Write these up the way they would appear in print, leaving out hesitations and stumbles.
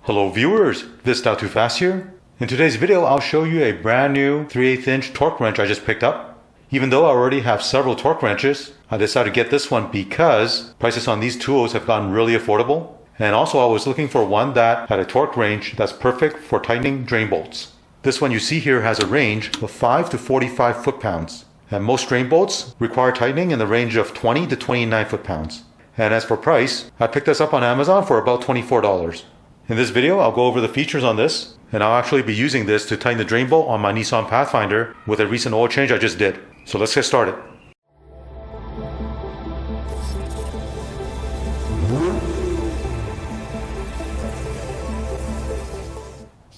Hello viewers, this is Not Too Fast here. In today's video, I'll show you a brand new 3/8 inch torque wrench I just picked up. Even though I already have several torque wrenches, I decided to get this one because prices on these tools have gotten really affordable. And also I was looking for one that had a torque range that's perfect for tightening drain bolts. This one you see here has a range of 5 to 45 foot-pounds. And most drain bolts require tightening in the range of 20 to 29 foot-pounds. And as for price, I picked this up on Amazon for about $24. In this video, I'll go over the features on this, and I'll actually be using this to tighten the drain bolt on my Nissan Pathfinder with a recent oil change I just did. So let's get started.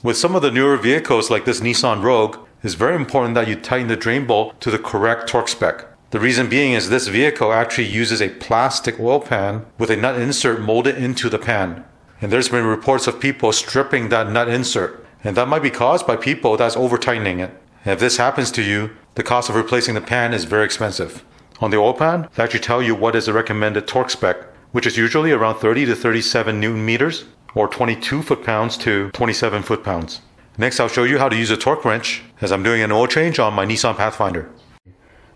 With some of the newer vehicles like this Nissan Rogue, it's very important that you tighten the drain bolt to the correct torque spec. The reason being is this vehicle actually uses a plastic oil pan with a nut insert molded into the pan. And there's been reports of people stripping that nut insert. And that might be caused by people that's over tightening it. And if this happens to you, the cost of replacing the pan is very expensive. On the oil pan, they actually tell you what is the recommended torque spec, which is usually around 30 to 37 Newton meters, or 22 foot-pounds to 27 foot-pounds. Next, I'll show you how to use a torque wrench as I'm doing an oil change on my Nissan Pathfinder.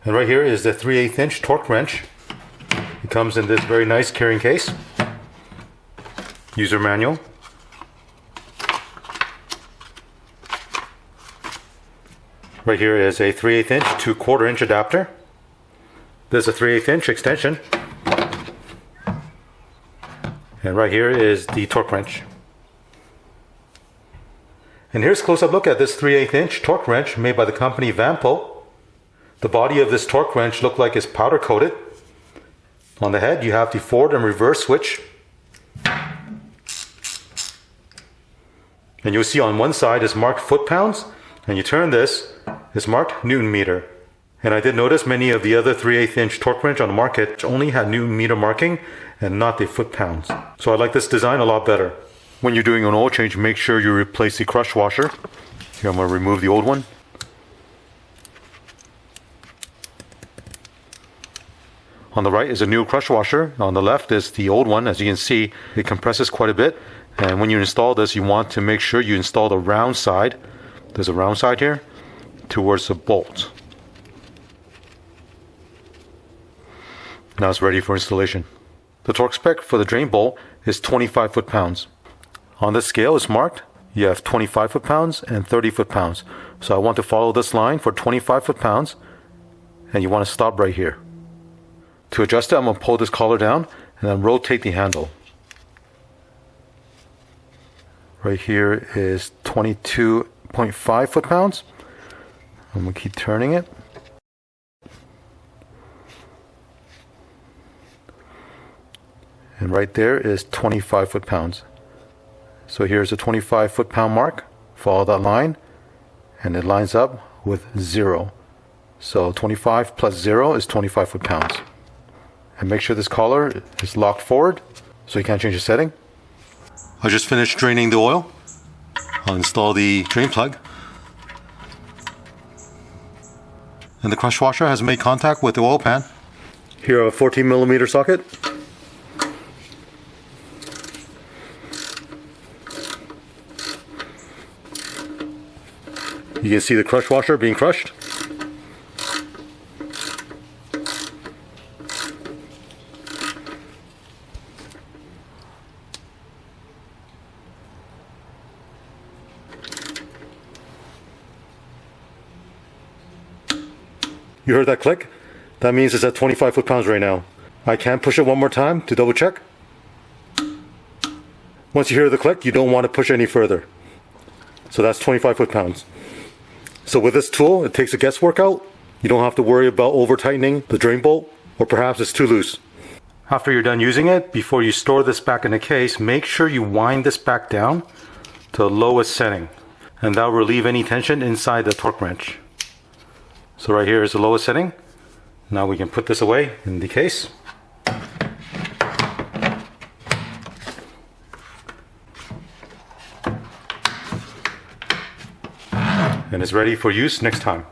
And right here is the 3/8 inch torque wrench. It comes in this very nice carrying case. User manual. Right here is a 3/8 inch to 1/4 inch adapter. There's a 3/8 inch extension. And right here is the torque wrench. And here's a close-up look at this 3/8 inch torque wrench made by the company VANPO. The body of this torque wrench looks like it's powder coated. On the head you have the forward and reverse switch. And you'll see on one side is marked foot-pounds, and you turn this, it's marked Newton meter. And I did notice many of the other 3/8 inch torque wrench on the market only had Newton meter marking and not the foot-pounds. So I like this design a lot better. When you're doing an oil change, make sure you replace the crush washer. Here I'm going to remove the old one. On the right is a new crush washer. On the left is the old one. As you can see, it compresses quite a bit. And when you install this, you want to make sure you install the round side. There's a round side here towards the bolt. Now it's ready for installation. The torque spec for the drain bolt is 25 foot-pounds. On this scale, it's marked. You have 25 foot-pounds and 30 foot-pounds. So I want to follow this line for 25 foot-pounds, and you want to stop right here. To adjust it, I'm going to pull this collar down and then rotate the handle. Right here is 22.5 foot-pounds. I'm going to keep turning it. And right there is 25 foot-pounds. So here's a 25 foot-pound mark. Follow that line, and it lines up with 0. So 25 plus 0 is 25 foot-pounds. And make sure this collar is locked forward so you can't change the setting. I just finished draining the oil. I'll install the drain plug. And the crush washer has made contact with the oil pan. Here a 14mm socket. You can see the crush washer being crushed. You heard that click? That means it's at 25 foot-pounds right now. I can push it one more time to double check. Once you hear the click, you don't want to push any further. So that's 25 foot-pounds. So with this tool, it takes the guesswork out. You don't have to worry about over-tightening the drain bolt, or perhaps it's too loose. After you're done using it, before you store this back in the case, make sure you wind this back down to the lowest setting. And that will relieve any tension inside the torque wrench. So right here is the lowest setting. Now we can put this away in the case. And it's ready for use next time.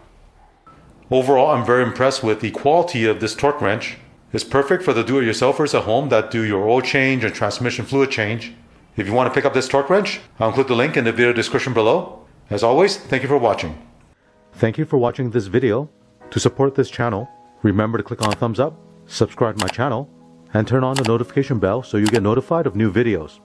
Overall, I'm very impressed with the quality of this torque wrench. It's perfect for the do-it-yourselfers at home that do your oil change and transmission fluid change. If you want to pick up this torque wrench, I'll include the link in the video description below. As always, thank you for watching. Thank you for watching this video. To support this channel, remember to click on thumbs up, subscribe to my channel, and turn on the notification bell so you get notified of new videos.